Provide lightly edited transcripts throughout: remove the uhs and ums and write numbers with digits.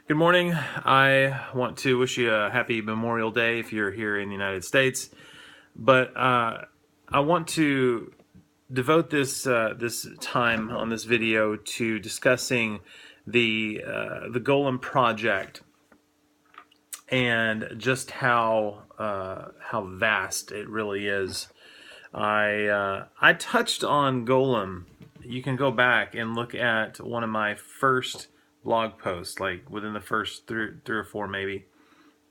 Good morning. I want to wish you a happy Memorial Day if you're here in the United States. But I want to devote this time on this video to discussing the Golem project and just how vast it really is. I touched on Golem. You can go back and look at one of my first blog posts, like within the first three or four maybe.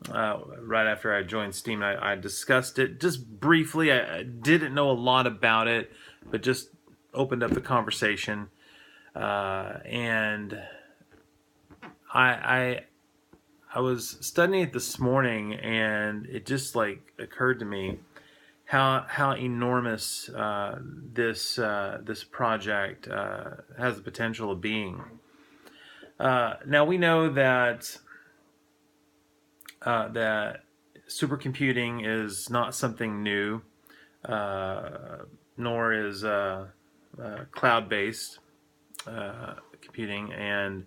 Right after I joined Steam, I discussed it just briefly. I didn't know a lot about it, but just opened up the conversation. And I was studying it this morning, and it just like occurred to me how enormous this project has the potential of being. Now we know that supercomputing is not something new, nor is cloud-based computing, and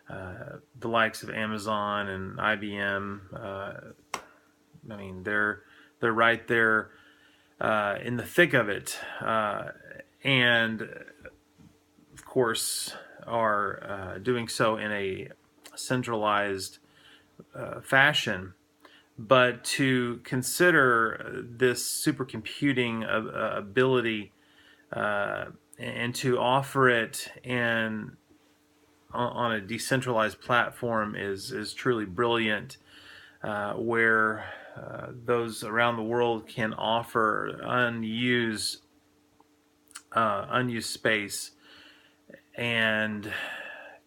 the likes of Amazon and IBM. I mean, they're right there in the thick of it, and of course are doing so in a centralized fashion. But to consider this supercomputing ability and to offer it on a decentralized platform is truly brilliant, where those around the world can offer unused space and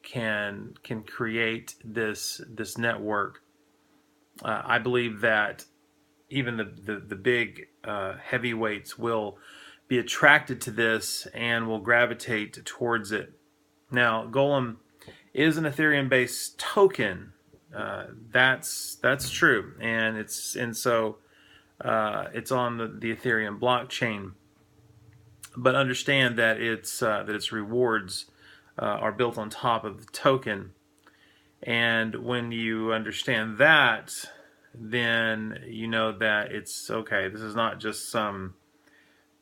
can create this network. I believe that even the big heavyweights will be attracted to this and will gravitate towards it. Now, Golem is an Ethereum-based token. That's true, and so it's on the Ethereum blockchain. But understand that its rewards are built on top of the token. And when you understand that, then you know that it's okay. This is not just some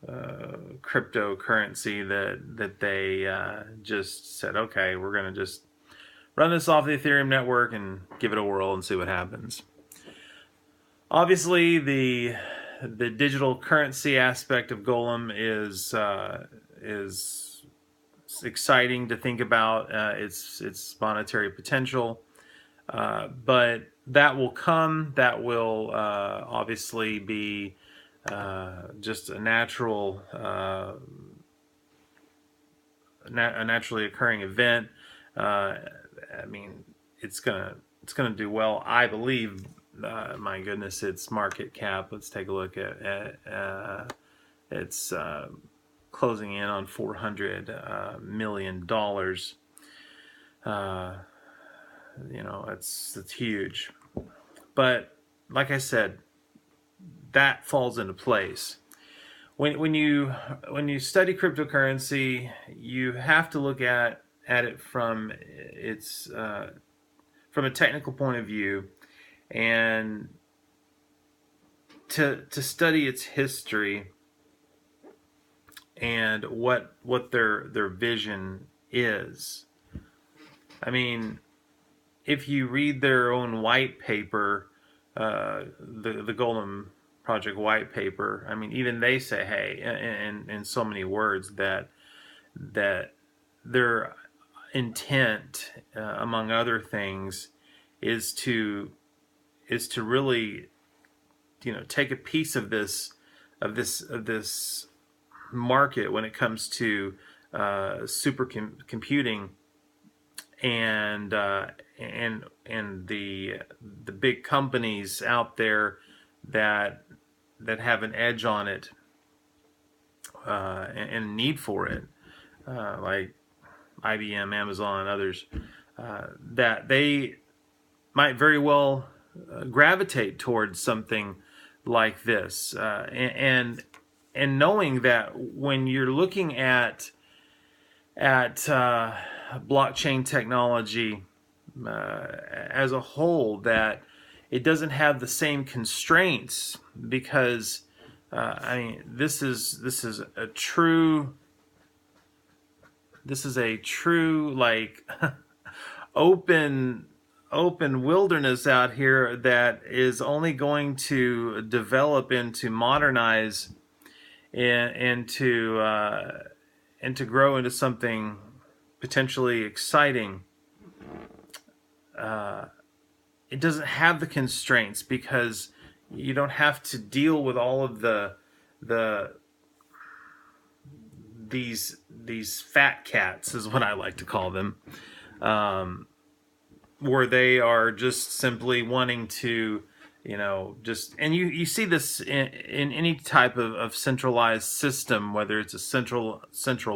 cryptocurrency that they just said, okay, we're going to just run this off the Ethereum network and give it a whirl and see what happens. Obviously, the digital currency aspect of Golem is exciting to think about, its monetary potential, but that will come. That will obviously be just a natural, a naturally occurring event. I mean, it's gonna do well, I believe. My goodness, its market cap. Let's take a look at its closing in on $400 million. It's huge. But like I said, that falls into place. When you study cryptocurrency, you have to look at it from its from a technical point of view, and to study its history and what their vision is. I mean, if you read their own white paper, the Golem Project white paper, I mean, even they say, hey, in so many words, that their intent, among other things, is to really, take a piece of this market when it comes to supercomputing and the big companies out there that have an edge on it and need for it, like IBM, Amazon, others, that they might very well gravitate towards something like this, and knowing that when you're looking at blockchain technology, as a whole, that it doesn't have the same constraints, because I mean, this is a true like open wilderness out here that is only going to develop into modernize and to grow into something potentially exciting. It doesn't have the constraints, because you don't have to deal with all of these fat cats, is what I like to call them, where they are just simply wanting to, and you see this in any type of centralized system, whether it's a central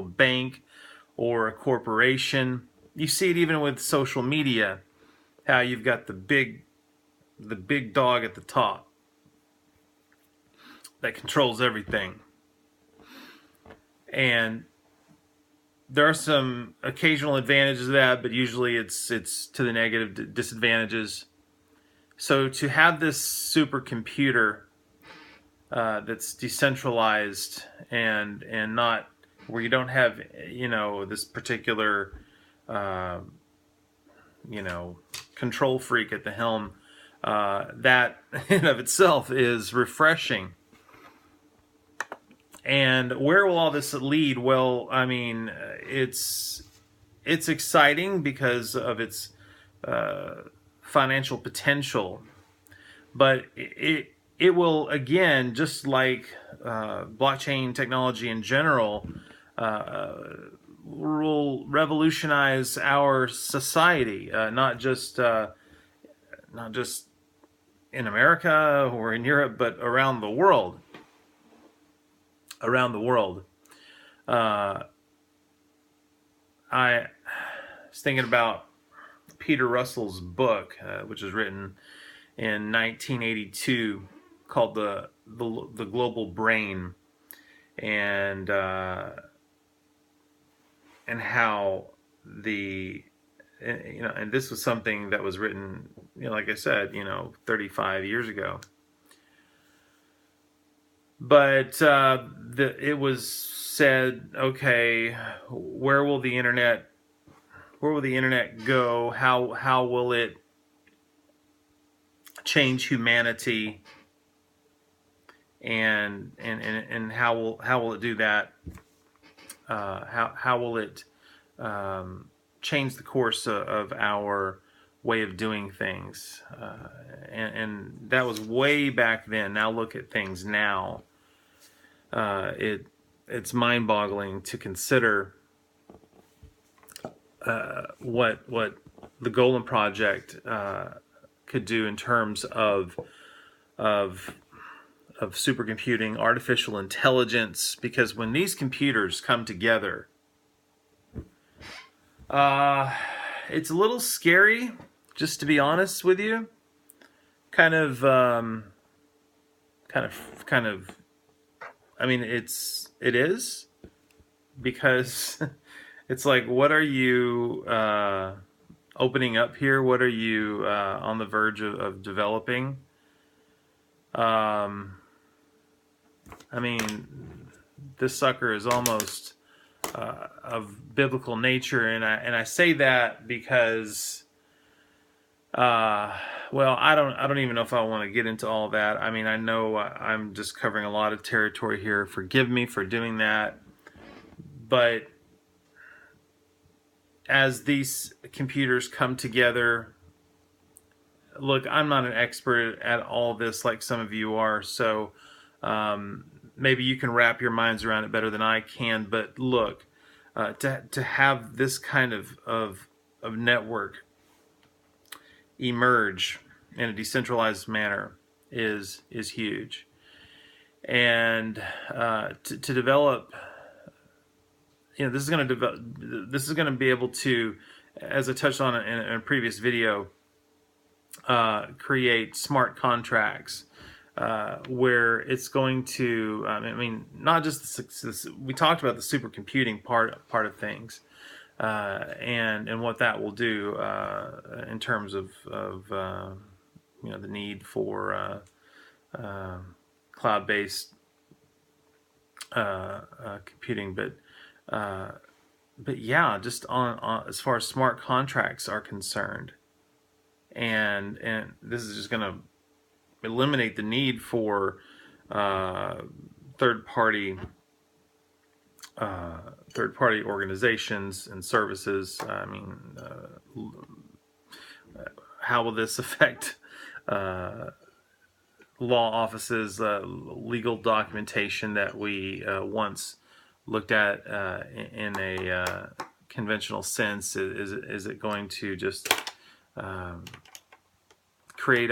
bank or a corporation. You see it even with social media, how you've got the big dog at the top that controls everything. And there are some occasional advantages of that, but usually it's to the negative, disadvantages. So to have this supercomputer that's decentralized and not where you don't have this particular control freak at the helm, that in of itself is refreshing. And where will all this lead? Well, I mean, it's exciting because of its financial potential, but it will, again, just like blockchain technology in general, will revolutionize our society, not just in America or in Europe, but around the world. I was thinking about Peter Russell's book, which was written in 1982, called the Global Brain, and how and this was something that was written, like I said, 35 years ago. But it was said, okay, where will the internet go? How will it change humanity? And how will it do that? How will it change the course of our way of doing things? And that was way back then. Now look at things now. It's mind-boggling to consider what the Golem project could do in terms of supercomputing, artificial intelligence. Because when these computers come together, it's a little scary, just to be honest with you. Kind of. I mean, it is, because it's like, what are you opening up here? What are you on the verge of developing? I mean, this sucker is almost of biblical nature, and I say that because, well, I don't even know if I want to get into all that. I mean, I know I'm just covering a lot of territory here. Forgive me for doing that. But as these computers come together, look, I'm not an expert at all this like some of you are, so maybe you can wrap your minds around it better than I can. But look, to have this kind of network emerge in a decentralized manner is huge. And to develop, this is going to be able to, as I touched on in a previous video, create smart contracts where it's going to, I mean, not just we talked about the supercomputing part of things, and what that will do in terms of the need for cloud-based computing, but yeah, just on as far as smart contracts are concerned, and this is just going to eliminate the need for third party organizations and services. I mean, how will this affect law offices, legal documentation that we once looked at in a conventional sense? Is it going to just create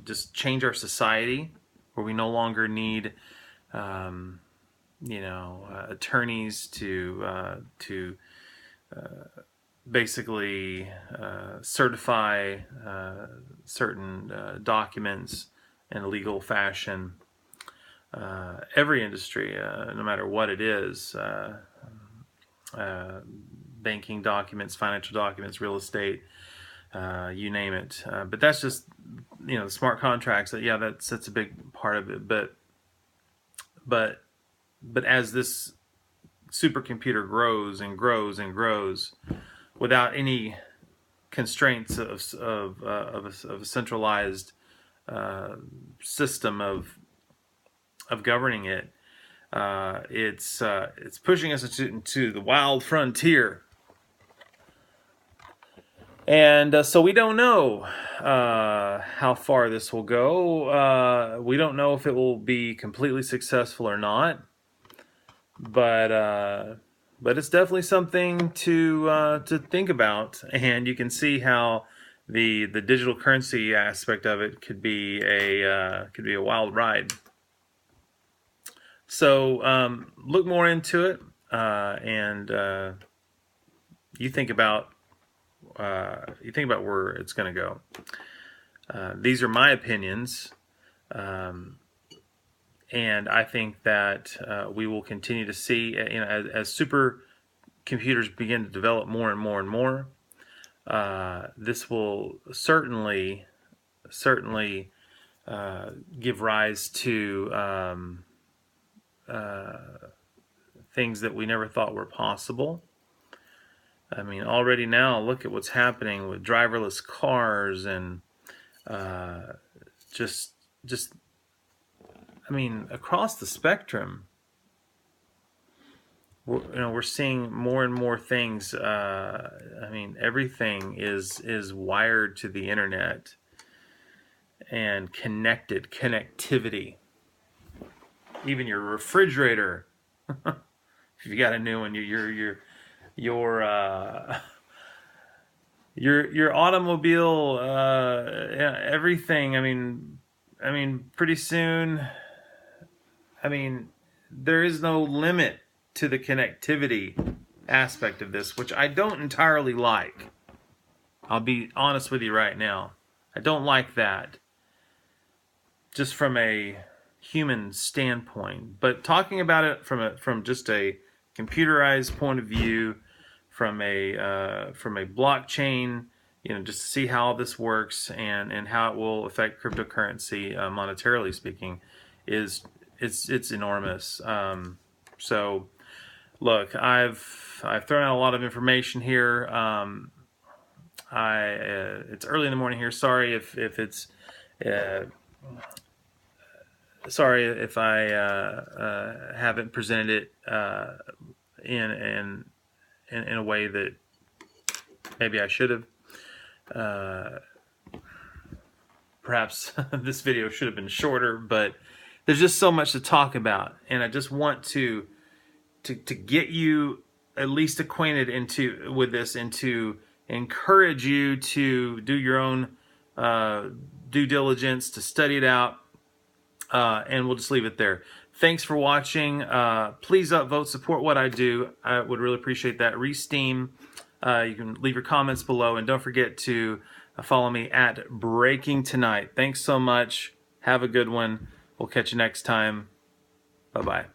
just change our society, where we no longer need attorneys to basically certify certain documents in a legal fashion? Every industry, no matter what it is, banking documents, financial documents, real estate, you name it. But that's just, the smart contracts. That's a big part of it. But as this supercomputer grows and grows and grows, without any constraints of a centralized system of governing it, it's pushing us into the wild frontier. And so we don't know how far this will go. We don't know if it will be completely successful or not. But it's definitely something to think about, and you can see how the digital currency aspect of it could be a wild ride. So look more into it, and you think about where it's going to go. These are my opinions, and I think that we will continue to see, as supercomputers begin to develop more and more and more, this will certainly give rise to things that we never thought were possible. I mean, already now, look at what's happening with driverless cars and just across the spectrum. We're seeing more and more things. Everything is wired to the internet and connectivity. Even your refrigerator, if you got a new one, your automobile, everything. I mean, pretty soon. There is no limit to the connectivity aspect of this, which I don't entirely like. I'll be honest with you right now. I don't like that, just from a human standpoint. But talking about it from just a computerized point of view, from a blockchain, just to see how this works and how it will affect cryptocurrency, monetarily speaking, it's enormous. So look, I've thrown out a lot of information here. It's early in the morning here. Sorry if it's sorry if I haven't presented it in a way that maybe I should have. Perhaps this video should have been shorter, but there's just so much to talk about, and I just want to get you at least acquainted with this, and to encourage you to do your own due diligence, to study it out, and we'll just leave it there. Thanks for watching. Please upvote, support what I do. I would really appreciate that. Re-Steam. You can leave your comments below, and don't forget to follow me at Breaking Tonight. Thanks so much. Have a good one. We'll catch you next time. Bye-bye.